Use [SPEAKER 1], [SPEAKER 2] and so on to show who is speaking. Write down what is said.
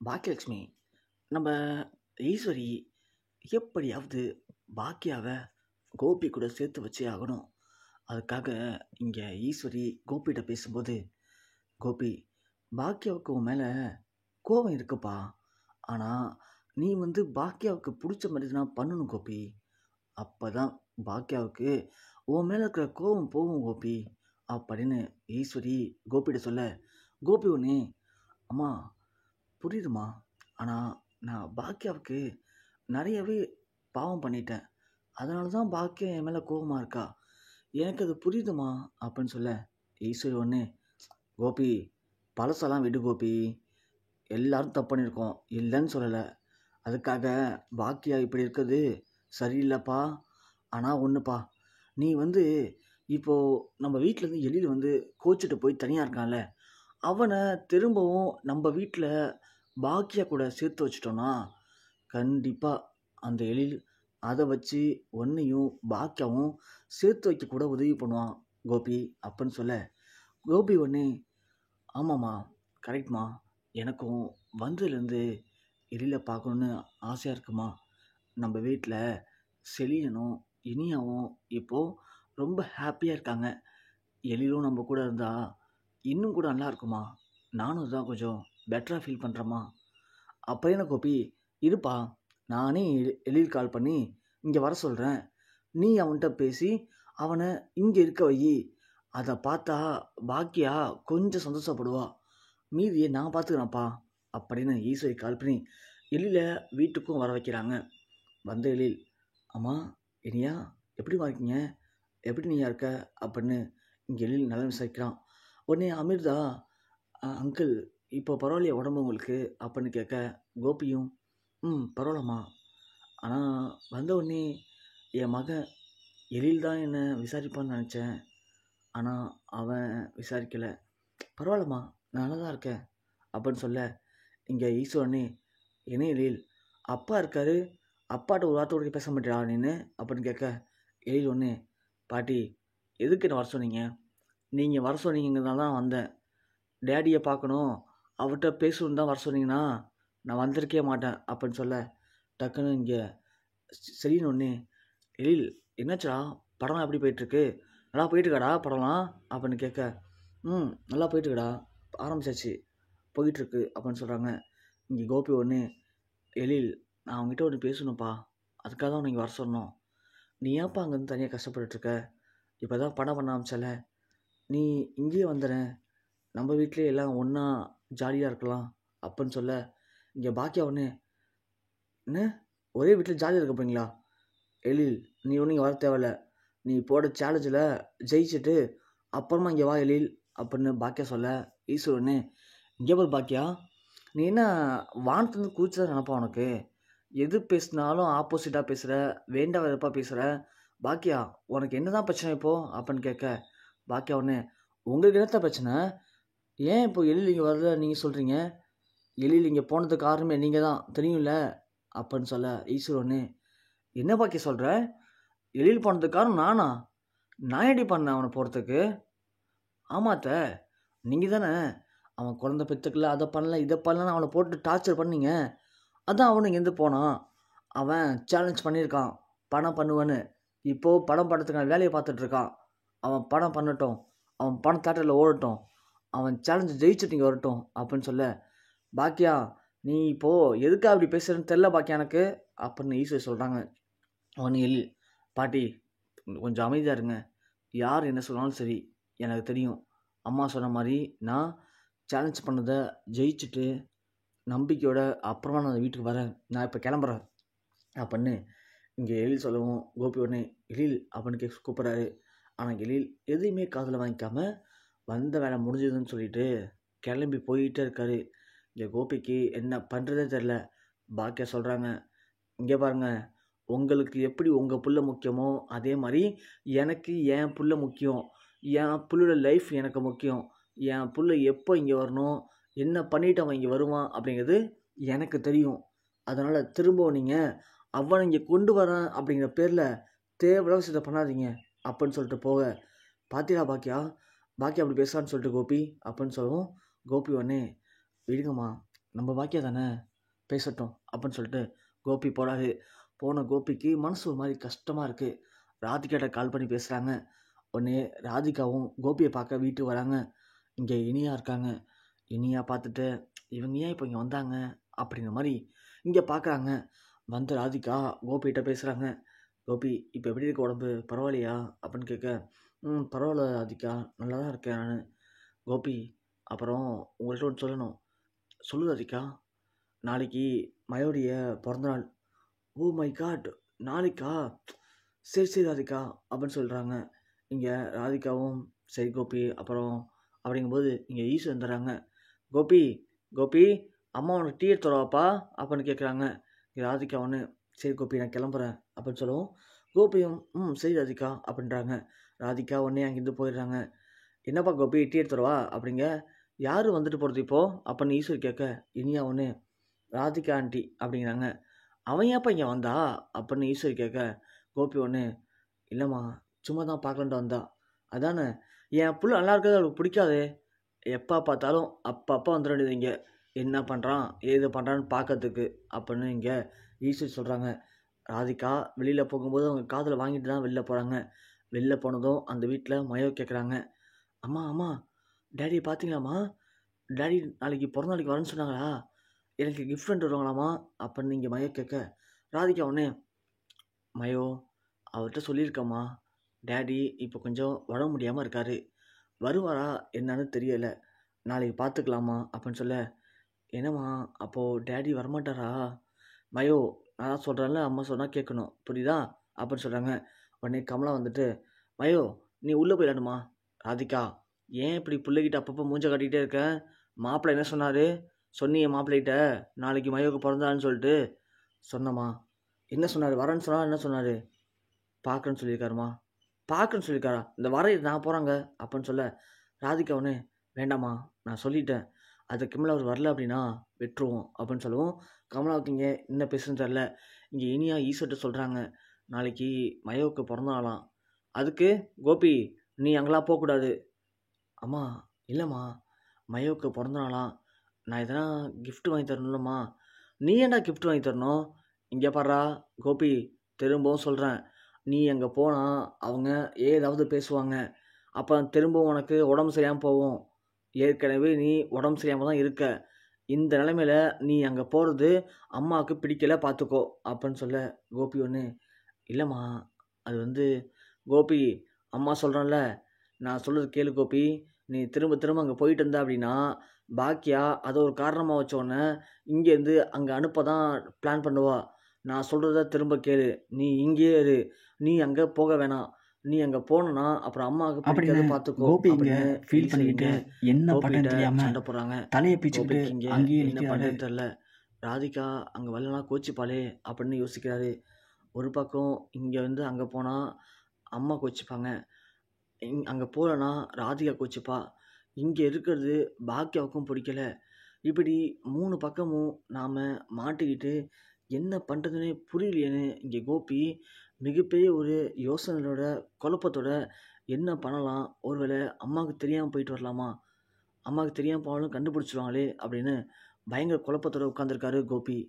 [SPEAKER 1] பாக்கியலட்சுமி, நம்ம ஈஸ்வரி எப்படியாவது பாக்கியாவை கோபி கூட சேர்த்து வச்சே ஆகணும். அதுக்காக இங்கே ஈஸ்வரி கோபிகிட்ட பேசும்போது, கோபி, பாக்கியாவுக்கு உன் மேலே கோபம் இருக்குப்பா. ஆனால் நீ பாக்கியாவுக்கு பிடிச்ச மாதிரி தான் பண்ணணும் கோபி. அப்போ தான் பாக்கியாவுக்கு உன் மேலே இருக்கிற கோபம் போகும் கோபி அப்படின்னு ஈஸ்வரி கோபிகிட்ட சொல்ல, கோபி ஒன்று, அம்மா புரியுதுமா, ஆனால் நான் பாக்கியாவுக்கு நிறையவே பாவம் பண்ணிட்டேன். அதனால தான் பாக்கியம் என் மேலே கோபமாக இருக்கா. எனக்கு அது புரியுதுமா அப்படின்னு சொல்ல, ஈஸ்வரி ஒன்று, கோபி பழசெல்லாம் விடு கோபி, எல்லாரும் தப்பு பண்ணியிருக்கோம், இல்லைன்னு சொல்லலை. அதுக்காக பாக்கியா இப்படி இருக்கிறது சரியில்லைப்பா. ஆனால் ஒன்றுப்பா, நீ இப்போது நம்ம வீட்டிலேருந்து எழில் கோச்சிட்டு போய் தனியாக இருக்கான்ல, அவனை திரும்பவும் நம்ம வீட்டில் பாக்கியா கூட சேர்த்து வச்சிட்டோன்னா கண்டிப்பாக அந்த எழில் அதை வச்சு ஒன்றையும் பாக்கியாவும் சேர்த்து வைக்க கூட உதவி பண்ணுவான் கோபி அப்படின்னு சொல்ல, கோபி ஒன்று, ஆமாம்மா கரெக்ட்மா, எனக்கும் வந்ததுலேருந்து எழிலை பார்க்கணுன்னு ஆசையாக இருக்குமா. நம்ம வீட்டில் செலியனும் இனியாவும் இப்போது ரொம்ப ஹாப்பியாக இருக்காங்க. எழிலும் நம்ம கூட இருந்தால் இன்னும் கூட நல்லா இருக்குமா. நானும் தான் கொஞ்சம் பெட்டராக ஃபீல் பண்ணுறேம்மா. அப்போ என்ன கோபி, இருப்பா, நானே எழில் கால் பண்ணி இங்கே வர சொல்கிறேன். நீ அவன்கிட்ட பேசி அவனை இங்கே இருக்க வை. அதை பார்த்தா பாக்கியா கொஞ்சம் சந்தோஷப்படுவா. மீதியை நான் பார்த்துக்கிறேன்ப்பா அப்படின்னு ஈஸ்வரி கால் பண்ணி எழிலை வீட்டுக்கும் வர வைக்கிறாங்க. வந்த எழில், அம்மா இனியா எப்படிமா இருக்கீங்க, எப்படி நீயா இருக்க அப்படின்னு இங்கே எழில் நல்லா விசாரிக்கிறான். உடனே அமிர்தா, அங்கிள் இப்போ பரவாயில்லையா உடம்பு உங்களுக்கு அப்படின்னு கேட்க, கோபியும் பரவாயில்லம்மா, ஆனால் வந்த உடனே என் மகன் எழில் தான் என்னை விசாரிப்பான்னு நினச்சேன், ஆனால் அவன் விசாரிக்கலை. பரவாயில்லம்மா, நான் நல்லா தான் இருக்கேன் அப்படின்னு சொல்ல, இங்கே ஈஸ்வரனே, என்ன எழில் அப்பா இருக்காரு, அப்பாட்ட ஒரு வார்த்தை கூட பேச மாட்டேடா நீன்னு அப்படின்னு கேட்க, எழில் ஒன்று, பாட்டி எதுக்கு என்ன வர சொன்னீங்க, நீங்கள் வர சொன்னீங்கிறதுனால தான் வந்தேன். டேடியை பார்க்கணும், அவர்கிட்ட பேசணுன்னு தான் வர சொன்னீங்கன்னா நான் வந்திருக்கே மாட்டேன் அப்படின்னு சொல்ல, டக்குன்னு இங்கே சரின்னு ஒன்று, எழில் என்னாச்சா, படம்லாம் எப்படி போயிட்டுருக்கு, நல்லா போயிட்டுருக்காடா படம்லாம் அப்படின்னு கேட்க, நல்லா போயிட்டுருக்கடா, ஆரம்பிச்சாச்சு, போயிட்டுருக்கு அப்படின்னு சொல்கிறாங்க. இங்கே கோபி ஒன்று, எழில் நான் அவங்ககிட்ட ஒன்று பேசணும்ப்பா, அதுக்காக தான் நீங்கள் வர சொன்னோம். நீ ஏன்ப்பா அங்கேருந்து தனியாக கஷ்டப்பட்டுருக்க, இப்போ தான் படம் பண்ண ஆரம்பிச்சல, நீ இங்கேயே வந்துடுறேன், நம்ம வீட்டிலே எல்லாம் ஒன்றா ஜாலியாக இருக்கலாம் அப்படின்னு சொல்ல, இங்கே பாக்கியா ஒன்று, என்ன ஒரே வீட்டில் ஜாலியாக இருக்க போறீங்களா, எழில் நீ ஒன்றும் இங்கே வர தேவையில்ல, நீ போட சேலஞ்சில் ஜெயிச்சுட்டு அப்புறமா இங்கே வா எழில் அப்படின்னு பாக்கியா சொல்ல, ஈஸ்வரனே, இங்கே போய் பாக்கியா, நீ என்ன வானத்துலேருந்து குதிச்சதான் நினப்பா, உனக்கு எது பேசினாலும் ஆப்போசிட்டாக பேசுகிற, வேண்டாம் வெறுப்பாக பேசுகிற, பாக்கியா உனக்கு என்ன தான் பிரச்சனை இப்போது அப்படின்னு கேட்க, பாக்கியா ஒன்று, உங்களுக்கு என்னத்த பிரச்சனை, ஏன் இப்போ எழில் இங்கே வரல நீங்கள் சொல்கிறீங்க, எழில் இங்கே போனதுக்கு காரணமே நீங்கள் தான் தெரியும்ல அப்படின்னு சொல்ல, ஈஸ்வர் ஒன்று, என்ன பாக்கியா சொல்கிற, எழில் போனதுக்கு காரணம் நானா, நான் எப்படி பண்ணேன் அவனை போகிறதுக்கு, ஆமாத்த நீங்கள் தானே அவன் குழந்தை பெற்றுக்கல, அதை பண்ணல இதை பண்ணலன்னு அவனை போட்டு டார்ச்சர் பண்ணீங்க, அதான் அவனு இங்கேருந்து போனான், அவன் சேலஞ்ச் பண்ணியிருக்கான் பணம் பண்ணுவேன்னு, இப்போது படம் பண்ணுறதுக்கான வேலையை பார்த்துட்ருக்கான், அவன் படம் பண்ணட்டும், அவன் பணம் தேட்டரில் ஓடட்டும், அவன் சேலஞ்சு ஜெயிச்சுட்டு இங்கே வரட்டும் அப்படின்னு சொல்ல, பாக்கியா நீ இப்போது எதுக்காக அப்படி பேசுகிறேன்னு தெரில பாக்கியா எனக்கு அப்படின்னு ஈஸ்வரி சொல்கிறாங்க. அவனு எழில், பாட்டி கொஞ்சம் அமைதியாக இருங்க, யார் என்ன சொன்னாலும் சரி எனக்கு தெரியும், அம்மா சொன்ன மாதிரி நான் சேலஞ்ச் பண்ணதை ஜெயிச்சுட்டு நம்பிக்கையோட அப்புறமா நான் வீட்டுக்கு வரேன், நான் இப்போ கிளம்புறேன் அப்படின்னு இங்கே எழில் சொல்லவும், கோபி உடனே எழில் அப்படின்னு கூப்பிட்றாரு. ஆனால் எழில் எதையுமே காதில் வாங்கிக்காமல் வந்த வேலை முடிஞ்சதுன்னு சொல்லிட்டு கிளம்பி போயிட்டே இருக்காரு. இங்கே கோபிக்கு என்ன பண்ணுறதே தெரில. பாக்கியா சொல்கிறாங்க, இங்கே பாருங்கள், உங்களுக்கு எப்படி உங்கள் புள்ள முக்கியமோ அதே மாதிரி எனக்கு என் புள்ள முக்கியம், என் புள்ளோட லைஃப் எனக்கு முக்கியம், என் புள்ள எப்போ இங்கே வரணும், என்ன பண்ணிவிட்டு அவன் இங்கே வருவான் அப்படிங்கிறது எனக்கு தெரியும், அதனால் திரும்பவும் நீங்கள் அவனை இங்கே கொண்டு வரேன் அப்படிங்கிற பேரில் தேவையில்லாத விஷயத்தை பண்ணாதீங்க அப்படின்னு சொல்லிட்டு போக, பாத்தியா பாக்கியா அப்படி பேசுகிறான்னு சொல்லிட்டு கோபி அப்படின்னு சொல்லவும், கோபி உடனே, விடுங்கம்மா, நம்ம பாக்கியா தானே, பேசட்டும் அப்படின்னு சொல்லிட்டு கோபி போகிறாரு. போன கோபிக்கு மனசு ஒரு மாதிரி கஷ்டமாக இருக்குது. ராதிகாட்ட கால் பண்ணி பேசுகிறாங்க. உடனே ராதிகாவும் கோபியை பார்க்க வீட்டுக்கு வராங்க. இங்கே இனியா இருக்காங்க. இனியா பார்த்துட்டு இவங்க ஏன் இப்போ இங்கே வந்தாங்க அப்படிங்கிற மாதிரி இங்கே பார்க்குறாங்க. வந்து ராதிகா கோபிகிட்ட பேசுகிறாங்க. கோபி இப்போ எப்படி இருக்க, உடம்பு பரவாயில்லையா அப்படின்னு கேட்க, பரவாயில்ல ராதிகா, நல்லா தான் இருக்கேன் நான். கோபி அப்புறம் உங்கள்கிட்ட ஒன்று சொல்லணும். சொல்லு ராதிகா. நாளைக்கு மயோடைய பிறந்தநாள். ஓ மை காட், நாளைக்கா? சரி சரி ராதிகா அப்படின்னு சொல்கிறாங்க. இங்கே ராதிகாவும் சரி கோபி அப்புறம் அப்படிங்கும்போது இங்கே ஈஸ்வரன் வந்துடுறாங்க. கோபி கோபி அம்மா உனக்கு டீ எடுத்து வரவாப்பா அப்படின்னு கேட்குறாங்க. இங்கே ராதிகா ஒன்று சரி கோபி நான் கிளம்புறேன் அப்படின்னு சொல்லவும் கோபியும் சரி ராதிகா அப்படின்றாங்க. ராதிகா உடனே அங்கேருந்து போயிடுறாங்க. என்னப்பா கோபி டீ எடுத்து வரவா அப்படிங்க. யார் வந்துட்டு போகிறது இப்போது அப்படின்னு ஈஸ்வர் கேட்க, இனியா ஒன்று ராதிகா ஆண்டி அப்படிங்கிறாங்க. அவன் ஏன்ப்பா இங்கே வந்தா அப்படின்னு ஈஸ்வர் கேட்க, கோபி ஒன்று இல்லைம்மா சும்மா தான் பார்க்கலான்ட்டு வந்தா. அதானே என் புள்ள நல்லா இருக்கிறது அவளுக்கு பிடிக்காதே. எப்போ பார்த்தாலும் அப்பப்போ வந்துட வேண்டியது இங்கே என்ன பண்ணுறான் ஏது பண்ணுறான்னு பார்க்கறதுக்கு அப்படின்னு இங்கே ஈஸ்வர் சொல்கிறாங்க. ராதிகா வெளியில் போகும்போது அவங்க காதில் வாங்கிட்டு தான் வெளில போகிறாங்க. வெளில போனதும் அந்த வீட்டில் மயோ கேட்குறாங்க. அம்மா அம்மா டேடி பார்த்தீங்களாம்மா, டேடி நாளைக்கு பிறந்த நாளைக்கு வரேன்னு சொன்னாங்களா, எனக்கு கிஃப்ட் பண்ணிட்டு வருவாங்களாம்மா அப்படின்னு இங்கே மயோ கேட்க, ராதிகா ஒன்று மயோ அவர்கிட்ட சொல்லியிருக்கம்மா, டேடி இப்போ கொஞ்சம் உடம்பு முடியாமல் இருக்கார், வருவாரா என்னன்னு தெரியலை, நாளைக்கு பார்த்துக்கலாமா அப்படின்னு சொல்ல, என்னம்மா அப்போது டேடி வரமாட்டாரா? மயோ நான் சொல்கிறேன்ல, அம்மா சொன்னால் கேட்கணும் புரியுதா அப்படின்னு சொல்கிறாங்க. உடனே கமலா வந்துட்டு, மயோ நீ உள்ளே போயிடணுமா. ராதிகா ஏன் இப்படி பிள்ளைகிட்ட அப்பப்போ மூஞ்ச காட்டிக்கிட்டே இருக்க, மாப்பிள்ளை என்ன சொன்னார், சொன்னியே மாப்பிள்ளைகிட்ட நாளைக்கு மயோவுக்கு பிறந்தான்னு சொல்லிட்டு. சொன்னம்மா. என்ன சொன்னார், வரேன்னு சொன்னால் என்ன சொன்னார், பார்க்குறேன்னு சொல்லியிருக்காருமா. பார்க்குறேன்னு சொல்லியிருக்காரா, இந்த வர நான் போகிறாங்க அப்படின்னு சொல்ல, ராதிகா ஒன்று வேண்டாம்மா நான் சொல்லிட்டேன், அது கமலா அவர் வரல அப்படின்னா விட்டுருவோம் அப்படின்னு சொல்லவும், கமலாவுக்கு இங்கே என்ன பேசுன்னு தெரில. இங்கே இனியா ஈஸ்வர்கிட்ட சொல்கிறாங்க, நாளைக்கு மயோவுக்கு பிறந்தாலாம், அதுக்கு கோபி நீ அங்கெல்லாம் போகக்கூடாது. அம்மா இல்லைம்மா மயோவுக்கு பிறந்தநாளாம், நான் எதனா கிஃப்ட் வாங்கி தரணும்லம்மா. நீ ஏன்டா கிஃப்ட் வாங்கி தரணும், இங்கே பாடுறா கோபி திரும்பவும் சொல்கிறேன், நீ அங்கே போனால் அவங்க ஏதாவது பேசுவாங்க, அப்போ திரும்பவும் உனக்கு உடம்பு சரியாமல் போகும். ஏற்கனவே நீ உடம்பு சரியாமல் தான் இருக்க, இந்த நிலைமையில் நீ அங்கே போகிறது அம்மாவுக்கு பிடிக்கலை பார்த்துக்கோ அப்படின்னு சொல்ல, கோபி ஒன்று இல்லைம்மா அது வந்து கோபி அம்மா சொல்கிறேன்ல, நான் சொல்கிறது கேளு கோபி, நீ திரும்ப திரும்ப அங்கே போயிட்டு இருந்த அப்படின்னா பாக்கியா அதை ஒரு காரணமாக வச்சோடனே இங்கேருந்து அங்கே அனுப்ப தான் பிளான் பண்ணுவா. நான் சொல்கிறத திரும்ப கேளு, நீ இங்கேயே இரு, நீ அங்கே போக வேணாம், நீ அங்கே போனனா அப்புறம் அம்மாவுக்கு பிடிக்காது பார்த்துக்கோ.
[SPEAKER 2] கோபி இங்க ஃபீல் பண்ணிக்கிட்டு என்ன பண்ணுறேன்னு தெரியாம
[SPEAKER 1] சண்டை போடுறாங்க.
[SPEAKER 2] தலையை பிச்சுக்கிட்டு
[SPEAKER 1] இங்கே
[SPEAKER 2] அங்கேயே
[SPEAKER 1] என்ன
[SPEAKER 2] நிற்கிறாரு.
[SPEAKER 1] பண்ணுறதுன்னு தெரில. ராதிகா அங்கே வரலனா கோச்சிப்பாளே அப்படின்னு யோசிக்கிறாரு. ஒரு பக்கம் இங்கே வந்து அங்கே போனால் அம்மா கோச்சிப்பாங்க, அங்கே போகலன்னா ராதிகா கோச்சிப்பா, இங்கே இருக்கிறது பாக்கியாவுக்கும் பிடிக்கல. இப்படி 3 பக்கமும் நாம் மாட்டிக்கிட்டு என்ன பண்ணுறதுன்னே புரியலையேன்னு இங்கே கோபி மிகப்பெரிய ஒரு யோசனையோட குழப்பத்தோட என்ன பண்ணலாம், ஒருவேளை அம்மாவுக்கு தெரியாமல் போயிட்டு வரலாமா, அம்மாவுக்கு தெரியாமல் போனாலும் கண்டுபிடிச்சிருவாங்களே அப்படின்னு பயங்கர குழப்பத்தோட உட்காந்துருக்காரு கோபி.